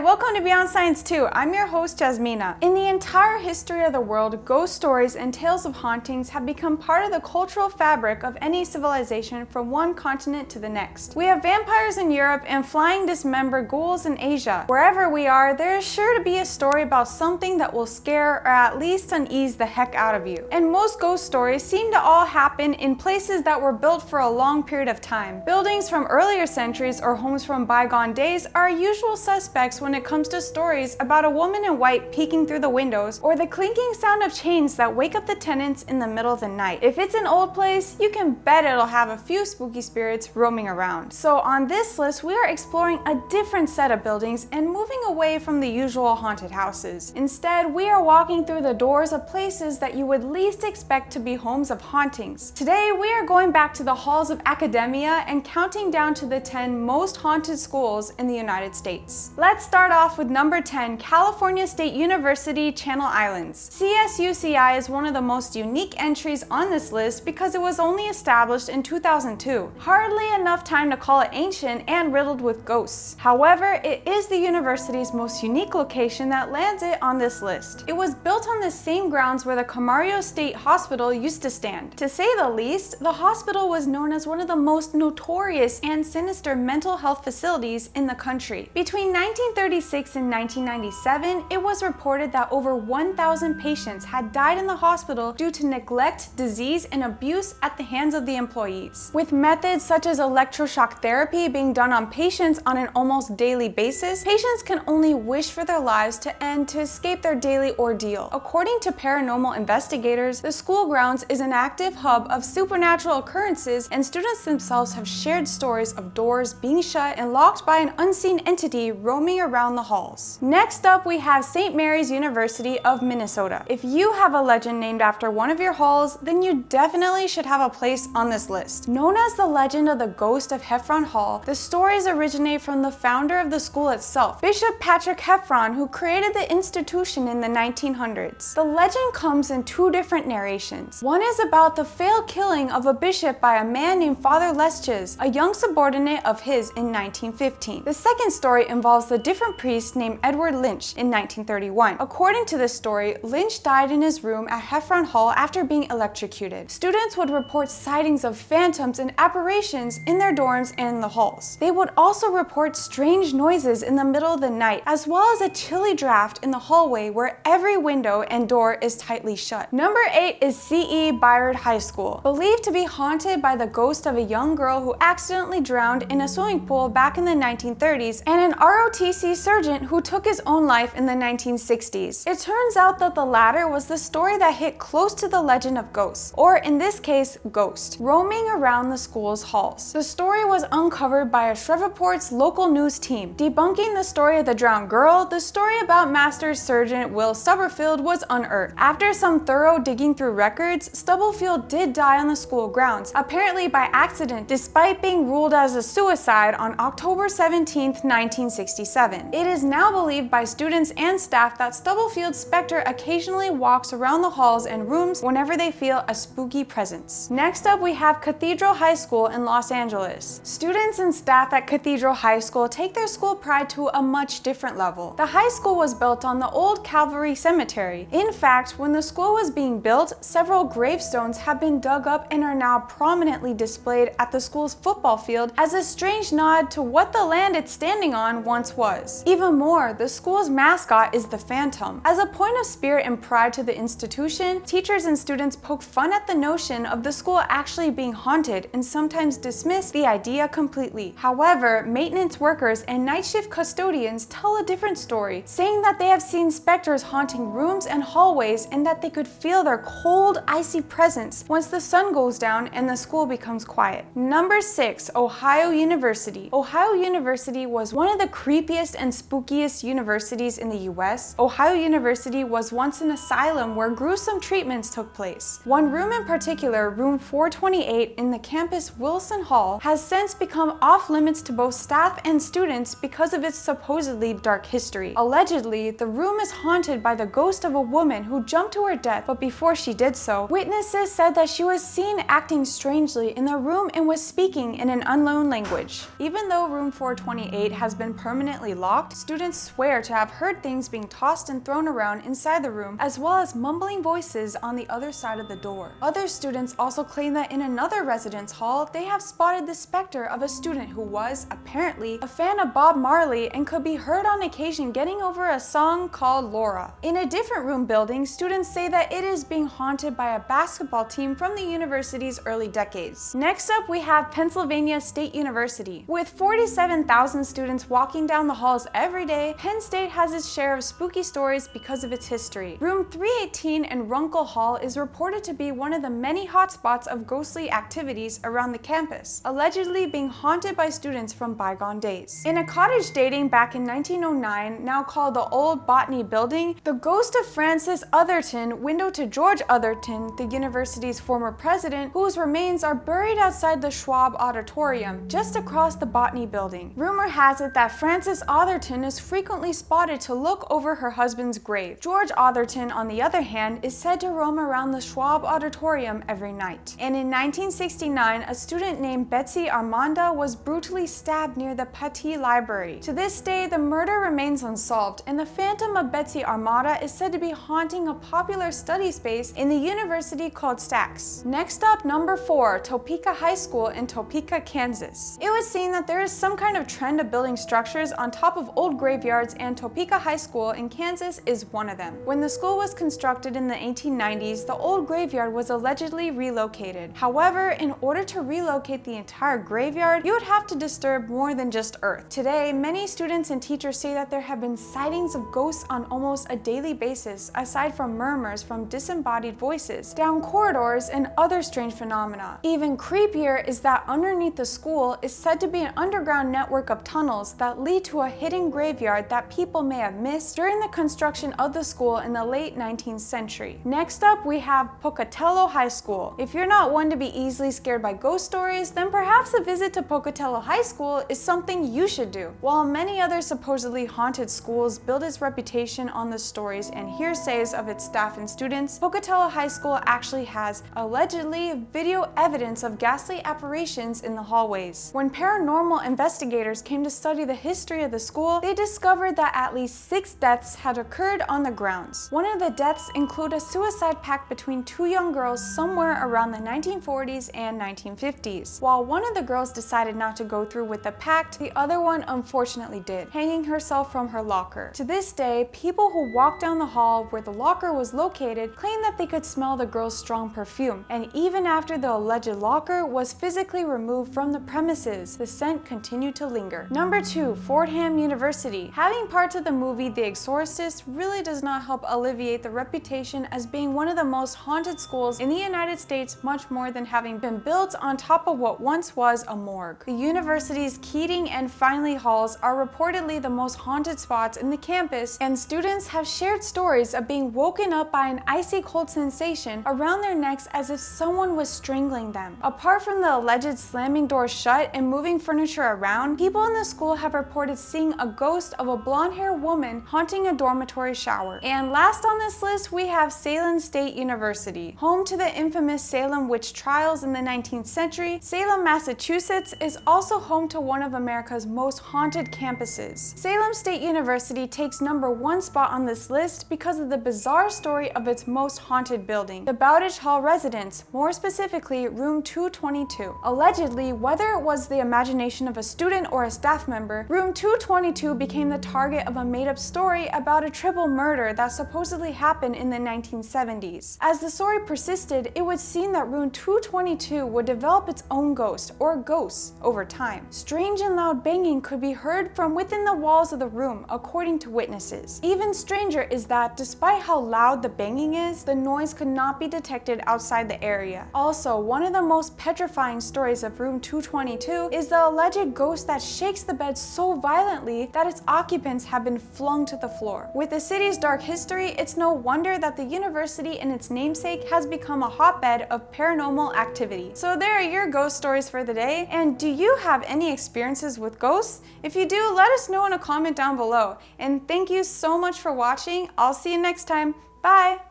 welcome to Beyond Science 2. I'm your host, Jasmina. In the entire history of the world, ghost stories and tales of hauntings have become part of the cultural fabric of any civilization from one continent to the next. We have vampires in Europe and flying dismembered ghouls in Asia. Wherever we are, there is sure to be a story about something that will scare or at least unease the heck out of you. And most ghost stories seem to all happen in places that were built for a long period of time. Buildings from earlier centuries or homes from bygone days are usual suspects when it comes to stories about a woman in white peeking through the windows or the clinking sound of chains that wake up the tenants in the middle of the night. If it's an old place, you can bet it'll have a few spooky spirits roaming around. So on this list, we are exploring a different set of buildings and moving away from the usual haunted houses. Instead, we are walking through the doors of places that you would least expect to be homes of hauntings. Today, we are going back to the halls of academia and counting down to the 10 most haunted schools in the United States. Let's start off with number 10, California State University, Channel Islands. CSUCI is one of the most unique entries on this list because it was only established in 2002. Hardly enough time to call it ancient and riddled with ghosts. However, it is the university's most unique location that lands it on this list. It was built on the same grounds where the Camarillo State Hospital used to stand. To say the least, the hospital was known as one of the most notorious and sinister mental health facilities in the country. Between 1936 and 1997, it was reported that over 1,000 patients had died in the hospital due to neglect, disease, and abuse at the hands of the employees. With methods such as electroshock therapy being done on patients on an almost daily basis, patients can only wish for their lives to end to escape their daily ordeal. According to paranormal investigators, the school grounds is an active hub of supernatural occurrences, and students themselves have shared stories of doors being shut and locked by an unseen entity roaming around the halls. Next up, we have St. Mary's University of Minnesota. If you have a legend named after one of your halls, then you definitely should have a place on this list. Known as the legend of the ghost of Heffron Hall, the stories originate from the founder of the school itself, Bishop Patrick Heffron, who created the institution in the 1900s. The legend comes in two different narrations. One is about the failed killing of a bishop by a man named Father Lesches, a young subordinate of his in 1915. The second story involves a different priest named Edward Lynch in 1931. According to this story, Lynch died in his room at Heffron Hall after being electrocuted. Students would report sightings of phantoms and apparitions in their dorms and in the halls. They would also report strange noises in the middle of the night, as well as a chilly draft in the hallway where every window and door is tightly shut. Number 8 is C.E. Byard High School. Believed to be haunted by the ghost of a young girl who accidentally drowned in a swimming pool back in the 1930s and an ROTC surgeon who took his own life in the 1960s. It turns out that the latter was the story that hit close to the legend of ghosts, or in this case, ghost, roaming around the school's halls. The story was uncovered by a Shreveport's local news team. Debunking the story of the drowned girl, the story about Master Surgeon Will Stubblefield was unearthed. After some thorough digging through records, Stubblefield did die on the school grounds, apparently by accident, despite being ruled as a suicide on October 17, 1967. It is now believed by students and staff that Stubblefield's specter occasionally walks around the halls and rooms whenever they feel a spooky presence. Next up, we have Cathedral High School in Los Angeles. Students and staff at Cathedral High School take their school pride to a much different level. The high school was built on the old Calvary Cemetery. In fact, when the school was being built, several gravestones have been dug up and are now prominently displayed at the school's football field as a strange nod to what the land it's standing on once was. Even more, the school's mascot is the Phantom. As a point of spirit and pride to the institution, teachers and students poke fun at the notion of the school actually being haunted and sometimes dismiss the idea completely. However, maintenance workers and night shift custodians tell a different story, saying that they have seen specters haunting rooms and hallways and that they could feel their cold, icy presence once the sun goes down and the school becomes quiet. Number 6, Ohio University. Ohio University was one of the creepiest and spookiest universities in the US. Ohio University was once an asylum where gruesome treatments took place. One room in particular, room 428 in the campus Wilson Hall, has since become off limits to both staff and students because of its supposedly dark history. Allegedly, the room is haunted by the ghost of a woman who jumped to her death, but before she did so, witnesses said that she was seen acting strangely in the room and was speaking in an unknown language. Even though room 428 has been permanently locked, locked, students swear to have heard things being tossed and thrown around inside the room, as well as mumbling voices on the other side of the door. Other students also claim that in another residence hall, they have spotted the specter of a student who was, apparently, a fan of Bob Marley and could be heard on occasion getting over a song called Laura. In a different room building, students say that it is being haunted by a basketball team from the university's early decades. Next up, we have Pennsylvania State University. With 47,000 students walking down the halls every day, Penn State has its share of spooky stories because of its history. Room 318 in Runkle Hall is reported to be one of the many hotspots of ghostly activities around the campus, allegedly being haunted by students from bygone days. In a cottage dating back in 1909, now called the Old Botany Building, the ghost of Francis Otherton, widow to George Otherton, the university's former president, whose remains are buried outside the Schwab Auditorium, just across the Botany Building. Rumor has it that Frances Otherton is frequently spotted to look over her husband's grave. George Otherton, on the other hand, is said to roam around the Schwab Auditorium every night. And in 1969, a student named Betsy Armanda was brutally stabbed near the Paty Library. To this day, the murder remains unsolved, and the phantom of Betsy Armanda is said to be haunting a popular study space in the university called Stax. Next up, number 4, Topeka High School in Topeka, Kansas. It was seen that there is some kind of trend of building structures on top of old graveyards, and Topeka High School in Kansas is one of them. When the school was constructed in the 1890s, the old graveyard was allegedly relocated. However, in order to relocate the entire graveyard, you would have to disturb more than just earth. Today, many students and teachers say that there have been sightings of ghosts on almost a daily basis, aside from murmurs from disembodied voices down corridors and other strange phenomena. Even creepier is that underneath the school is said to be an underground network of tunnels that lead to a hidden graveyard that people may have missed during the construction of the school in the late 19th century. Next up, we have Pocatello High School. If you're not one to be easily scared by ghost stories, then perhaps a visit to Pocatello High School is something you should do. While many other supposedly haunted schools build its reputation on the stories and hearsays of its staff and students, Pocatello High School actually has allegedly video evidence of ghastly apparitions in the hallways. When paranormal investigators came to study the history of the school, they discovered that at least 6 deaths had occurred on the grounds. One of the deaths included a suicide pact between 2 young girls somewhere around the 1940s and 1950s. While one of the girls decided not to go through with the pact, the other one unfortunately did, hanging herself from her locker. To this day, people who walk down the hall where the locker was located claim that they could smell the girl's strong perfume, and even after the alleged locker was physically removed from the premises, the scent continued to linger. Number 2, Fordham University. Having parts of the movie The Exorcist really does not help alleviate the reputation as being one of the most haunted schools in the United States, much more than having been built on top of what once was a morgue. The university's Keating and Finley halls are reportedly the most haunted spots in the campus, and students have shared stories of being woken up by an icy cold sensation around their necks as if someone was strangling them. Apart from the alleged slamming doors shut and moving furniture around, people in the school have reported seeing a ghost of a blonde-haired woman haunting a dormitory shower. And last on this list, we have Salem State University. Home to the infamous Salem witch trials in the 19th century, Salem, Massachusetts is also home to one of America's most haunted campuses. Salem State University takes number 1 spot on this list because of the bizarre story of its most haunted building, the Bowditch Hall residence, more specifically room 222. Allegedly, whether it was the imagination of a student or a staff member, room 222 became the target of a made-up story about a triple murder that supposedly happened in the 1970s. As the story persisted, it would seem that room 222 would develop its own ghost, or ghosts, over time. Strange and loud banging could be heard from within the walls of the room, according to witnesses. Even stranger is that, despite how loud the banging is, the noise could not be detected outside the area. Also, one of the most petrifying stories of room 222 is the alleged ghost that shakes the bed so violently that its occupants have been flung to the floor. With the city's dark history, it's no wonder that the university and its namesake has become a hotbed of paranormal activity. So there are your ghost stories for the day, and do you have any experiences with ghosts? If you do, let us know in a comment down below. And thank you so much for watching. I'll see you next time. Bye!